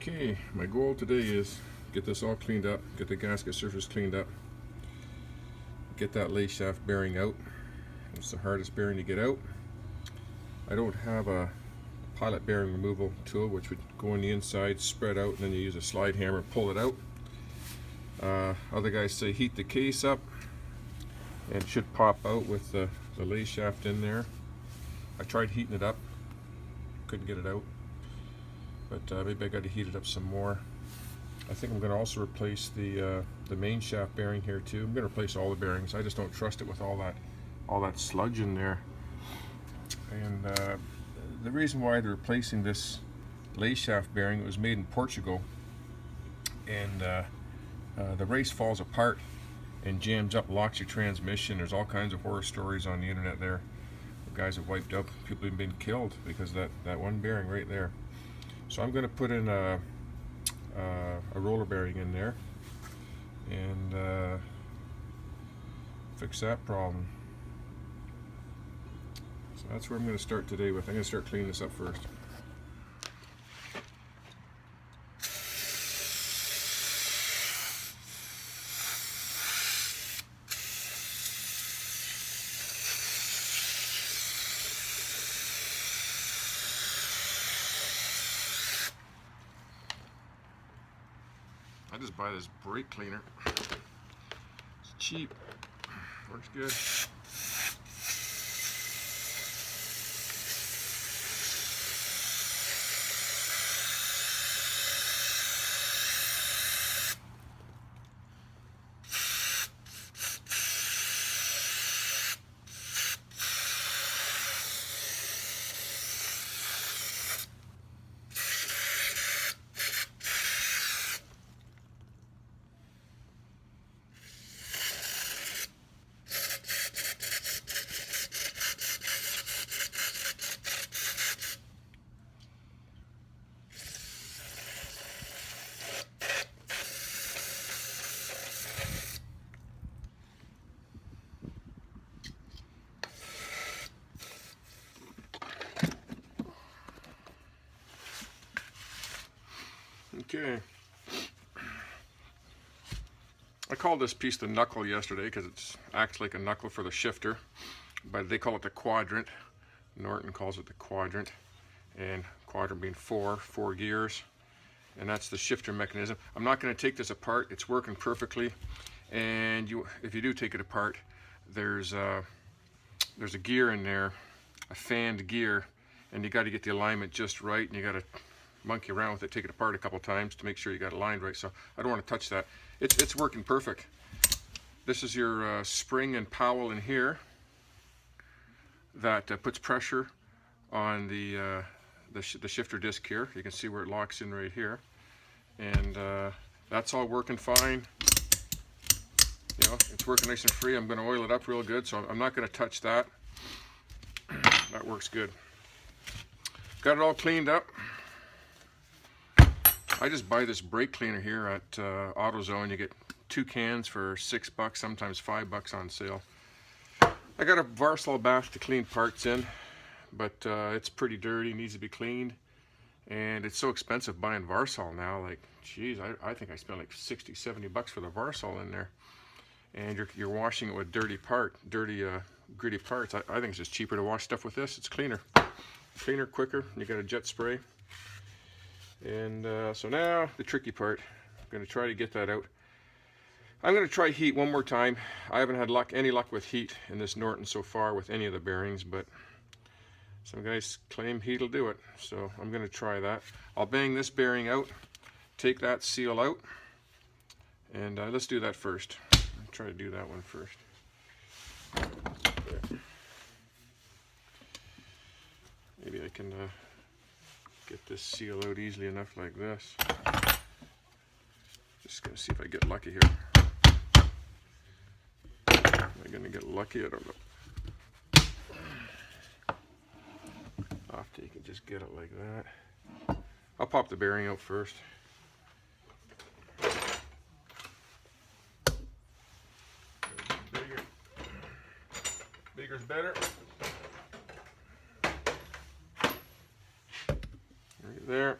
Okay, my goal today is get this all cleaned up, get the gasket surface cleaned up, get that lace shaft bearing out. It's the hardest bearing to get out. I don't have a pilot bearing removal tool which would go on the inside, spread out, and then you use a slide hammer, pull it out. Other guys say heat the case up and it should pop out with the lace shaft in there. I tried heating it up, couldn't get it out, but maybe I got to heat it up some more. I think I'm going to also replace the main shaft bearing here too. I'm going to replace all the bearings. I just don't trust it with all that sludge in there. And the reason why they're replacing this lace shaft bearing, it was made in Portugal, and the race falls apart and jams up, locks your transmission. There's all kinds of horror stories on the internet there. Guys have wiped out, people have been killed because of that one bearing right there. So I'm going to put in a roller bearing in there and fix that problem. So that's where I'm going to start today with. I'm going to start cleaning this up first. I just buy this brake cleaner. It's cheap, works good. Okay. I called this piece the knuckle yesterday because it acts like a knuckle for the shifter, but they call it the quadrant. Norton calls it the quadrant, and quadrant being four gears, and that's the shifter mechanism. I'm not going to take this apart. It's working perfectly, and if you do take it apart, there's a gear in there, a fanned gear, and you got to get the alignment just right, and you got to monkey around with it, take it apart a couple times to make sure you got it aligned right. So I don't want to touch that. It's working perfect. This is your spring and powell in here that puts pressure on the shifter disc here. You can see where it locks in right here, and that's all working fine. You know, it's working nice and free. I'm going to oil it up real good, so I'm not going to touch that. That works good. Got it all cleaned up. I just buy this brake cleaner here at AutoZone. You get 2 cans for $6, sometimes $5 on sale. I got a Varsol bath to clean parts in, but it's pretty dirty, needs to be cleaned, and it's so expensive buying Varsol now. Like, geez, I think I spent like $60-70 for the Varsol in there, and you're washing it with gritty parts. I think it's just cheaper to wash stuff with this. It's cleaner, quicker. You got a jet spray. And so now the tricky part, I'm going to try to get that out. I'm going to try heat one more time. I haven't had any luck with heat in this Norton so far with any of the bearings, but some guys claim heat will do it, so I'm going to try that. I'll bang this bearing out, take that seal out, and let's do that first. I'll try to do that one first. There. Maybe I can get this seal out easily enough like this. Just gonna see if I get lucky here. Am I gonna get lucky? I don't know. I'll take it, just get it like that. I'll pop the bearing out first. Bigger's better. Right there.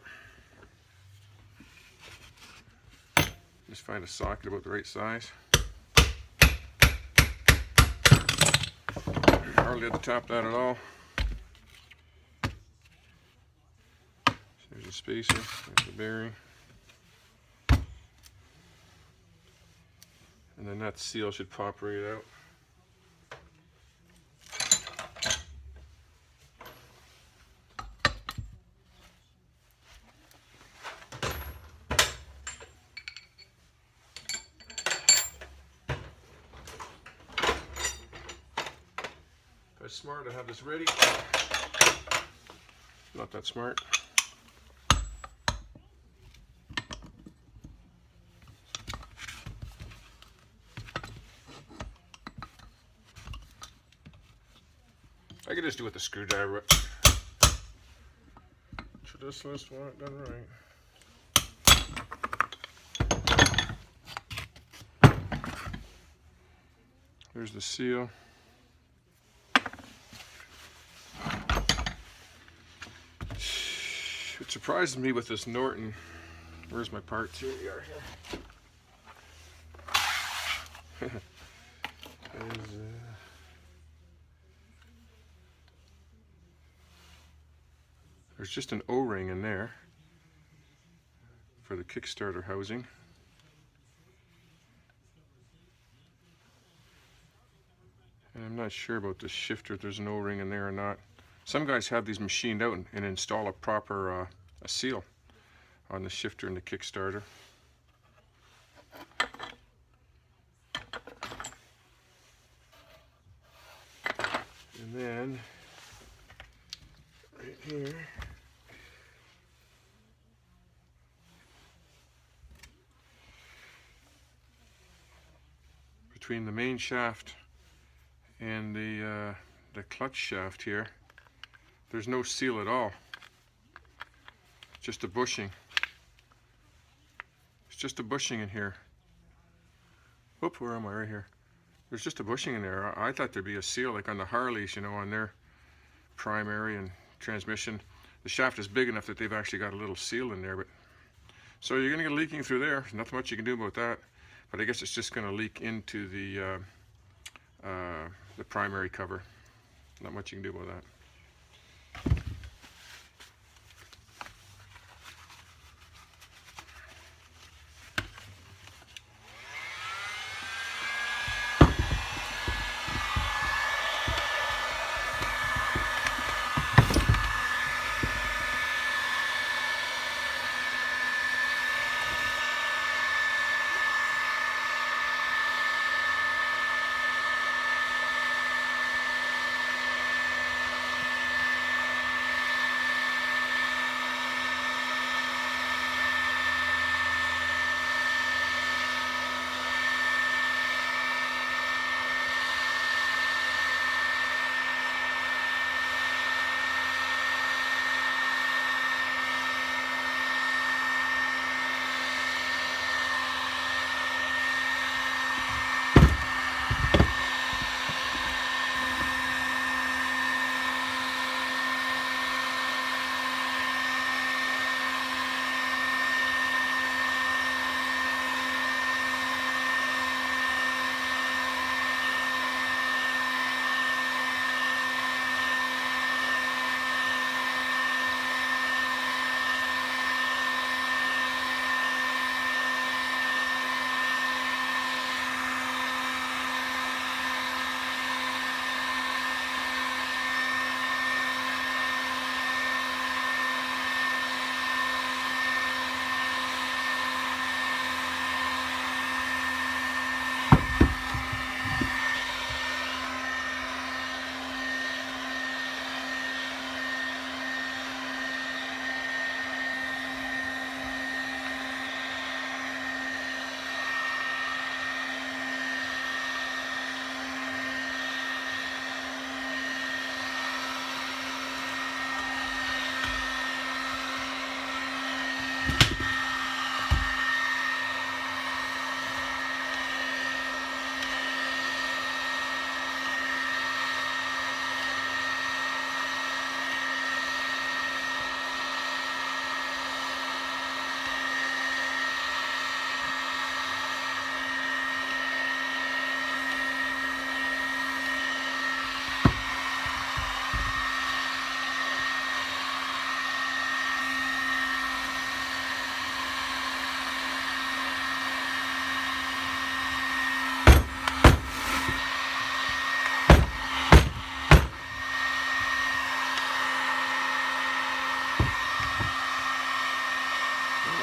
Just find a socket about the right size. Hardly had to tap that at all. There's a spacer, there's the bearing. And then that seal should pop right out. If I was smart, I'd have this ready. Not that smart. I could just do it with the screwdriver. Traditionalist want it done right. There's the seal. What surprises me with this Norton, where's my parts? Here we are here. There's just an O-ring in there for the Kickstarter housing. And I'm not sure about this shifter, if there's an O-ring in there or not. Some guys have these machined out and install a proper a seal on the shifter and the Kickstarter. And then right here, between the main shaft and the clutch shaft here, there's no seal at all. Just a bushing. It's just a bushing in here. Whoop, where am I? Right here. There's just a bushing in there. I thought there'd be a seal like on the Harleys, you know, on their primary and transmission. The shaft is big enough that they've actually got a little seal in there, but so you're gonna get leaking through there. Nothing much you can do about that. But I guess it's just gonna leak into the primary cover. Not much you can do about that.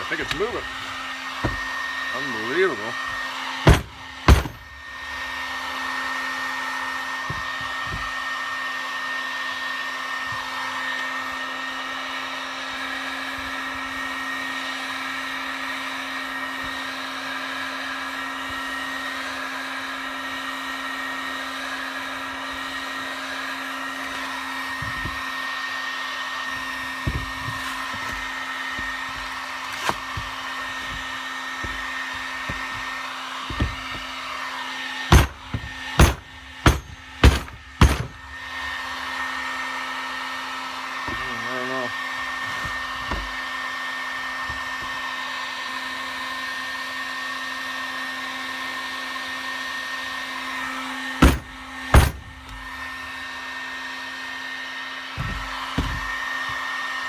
think it's moving. Unbelievable.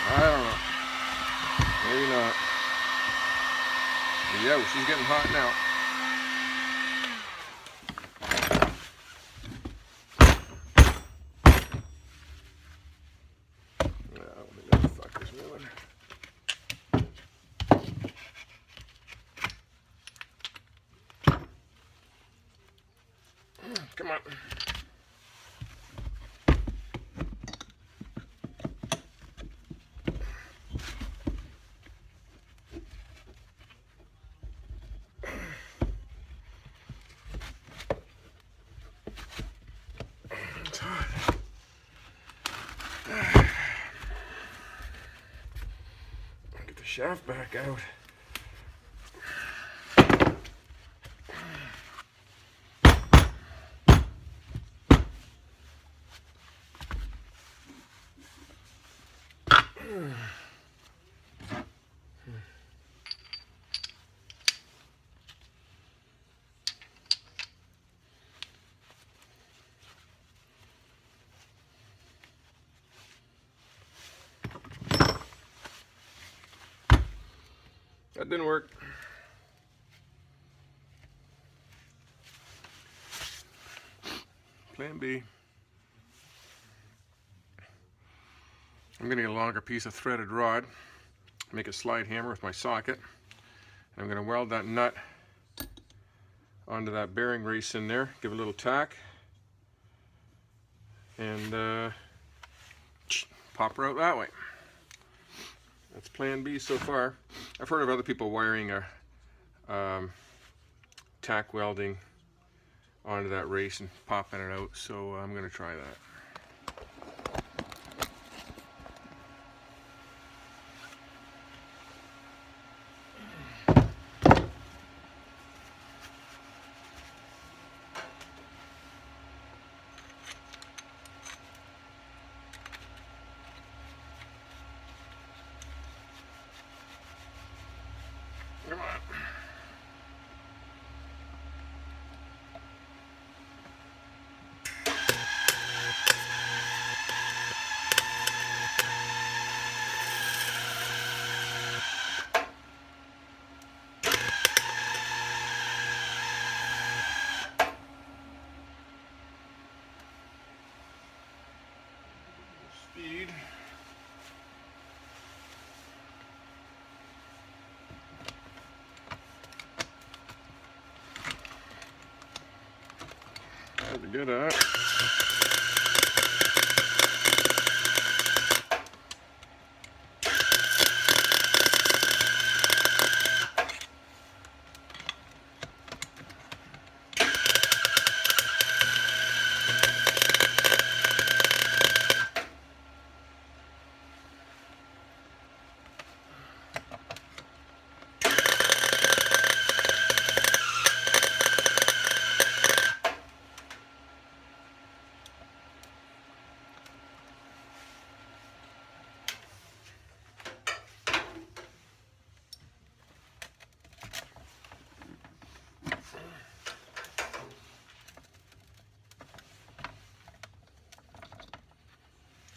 I don't know. Maybe not. But yeah, she's getting hot now. Yeah, I don't think that fucker's moving. Come on. Get the shaft back out. That didn't work. Plan B. I'm going to get a longer piece of threaded rod, make a slide hammer with my socket, and I'm going to weld that nut onto that bearing race in there, give it a little tack, and pop her out that way. That's plan B so far. I've heard of other people wiring a tack welding onto that race and popping it out, so I'm going to try that. Come on. Speed. Hard to get at.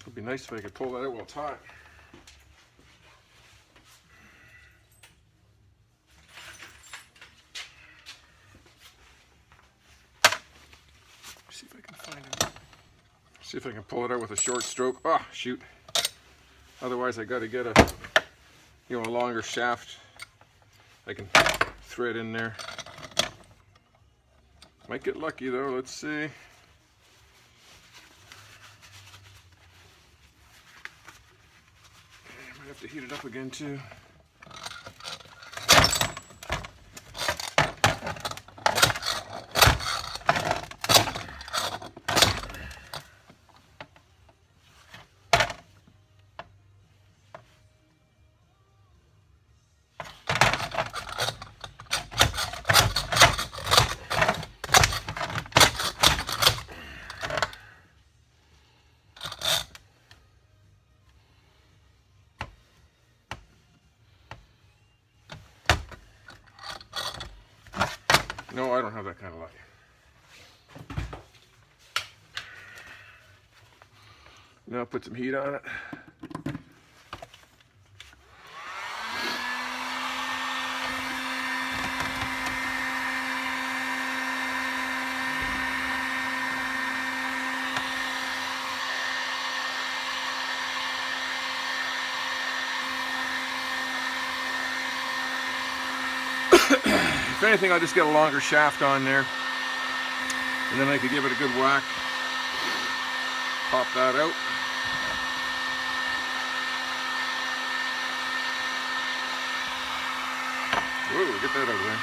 It'd be nice if I could pull that out while it's hot. See if I can find it. See if I can pull it out with a short stroke. Oh, shoot. Otherwise I got to get a longer shaft I can thread in there. Might get lucky though, let's see. I might have to heat it up again too. No, I don't have that kind of luck. Now put some heat on it. If anything, I'll just get a longer shaft on there, and then I could give it a good whack. Pop that out. Whoa, get that out of there.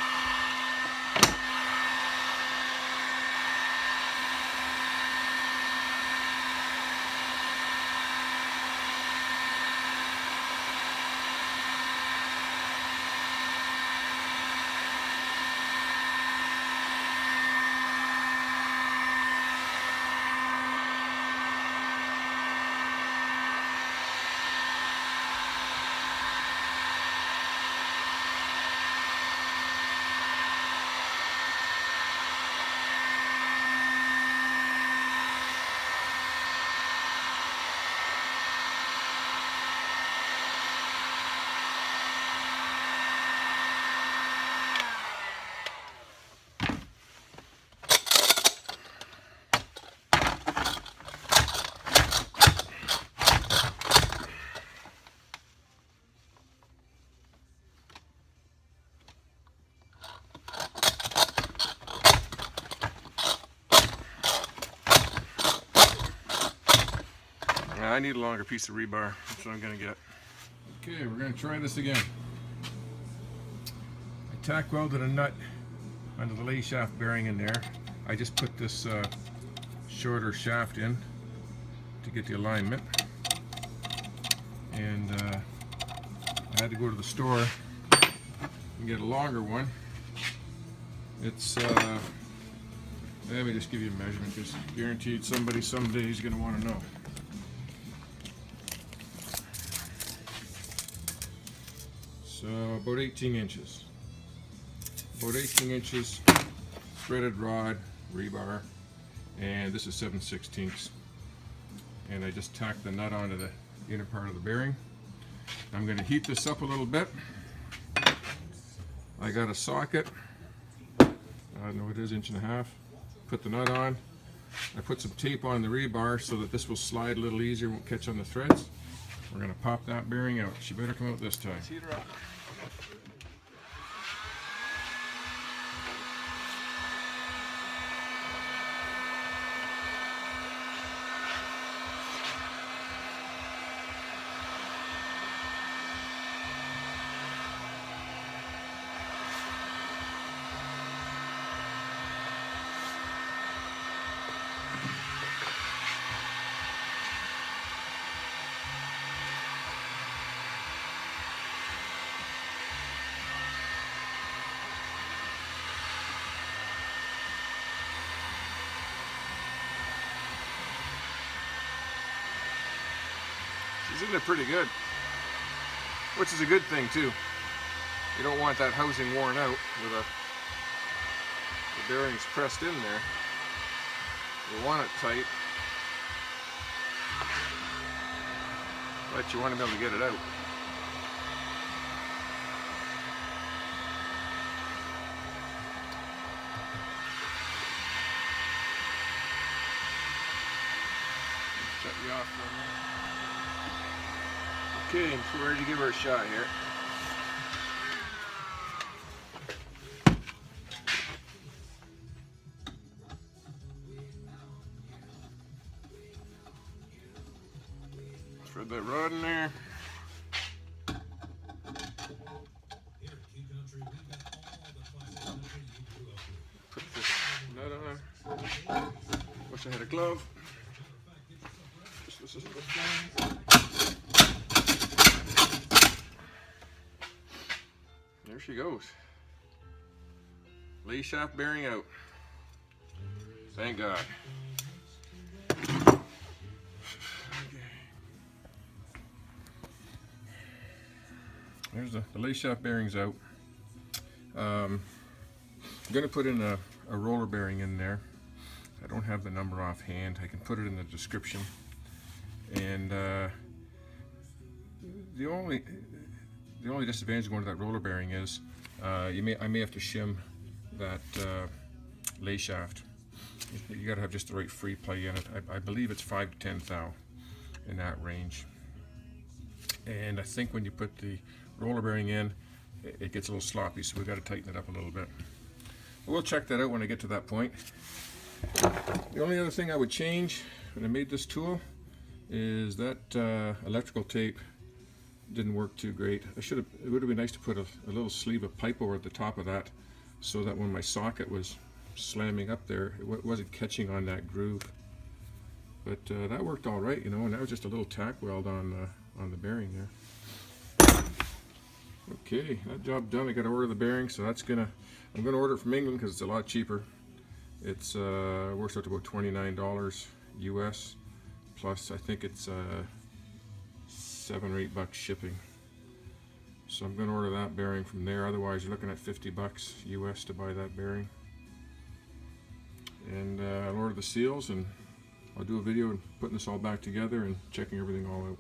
I need a longer piece of rebar. That's what I'm going to get. Okay, we're going to try this again. I tack welded a nut under the lay shaft bearing in there. I just put this shorter shaft in to get the alignment. And I had to go to the store and get a longer one. It's, let me just give you a measurement because guaranteed somebody someday is going to want to know. So about 18 inches. About 18 inches threaded rod, rebar, and this is 7/16. And I just tacked the nut onto the inner part of the bearing. I'm going to heat this up a little bit. I got a socket. I don't know what it is, 1.5 inches. Put the nut on. I put some tape on the rebar so that this will slide a little easier, won't catch on the threads. We're going to pop that bearing out. She better come out this time. Let's heat her up. She's in there pretty good, which is a good thing too. You don't want that housing worn out with the bearings pressed in there. You want it tight, but you want to be able to get it out. Shut you off for a minute. Okay, we're ready to give her a shot here. Thread that rod in there. Put this nut on. Wish I had a glove. This is there she goes. Lee shaft bearing out. Thank God. There's the lee shaft bearings out. I'm going to put in a roller bearing in there. I don't have the number offhand. I can put it in the description. And the only disadvantage of going to that roller bearing is I may have to shim that lay shaft. You got to have just the right free play in it. I believe it's 5 to 10 thou in that range. And I think when you put the roller bearing in, it gets a little sloppy, so we've got to tighten it up a little bit. But we'll check that out when I get to that point. The only other thing I would change when I made this tool is that electrical tape didn't work too great. It would have been nice to put a little sleeve of pipe over at the top of that, so that when my socket was slamming up there, it wasn't catching on that groove. But that worked all right, you know, and that was just a little tack weld on the bearing there. Okay, that job done. I got to order the bearing, so I'm gonna order it from England because it's a lot cheaper. It's works out to about $29 US, plus I think it's $7 or $8 shipping. So I'm gonna order that bearing from there. Otherwise, you're looking at $50 US to buy that bearing. And I'll order the seals, and I'll do a video and putting this all back together and checking everything all out.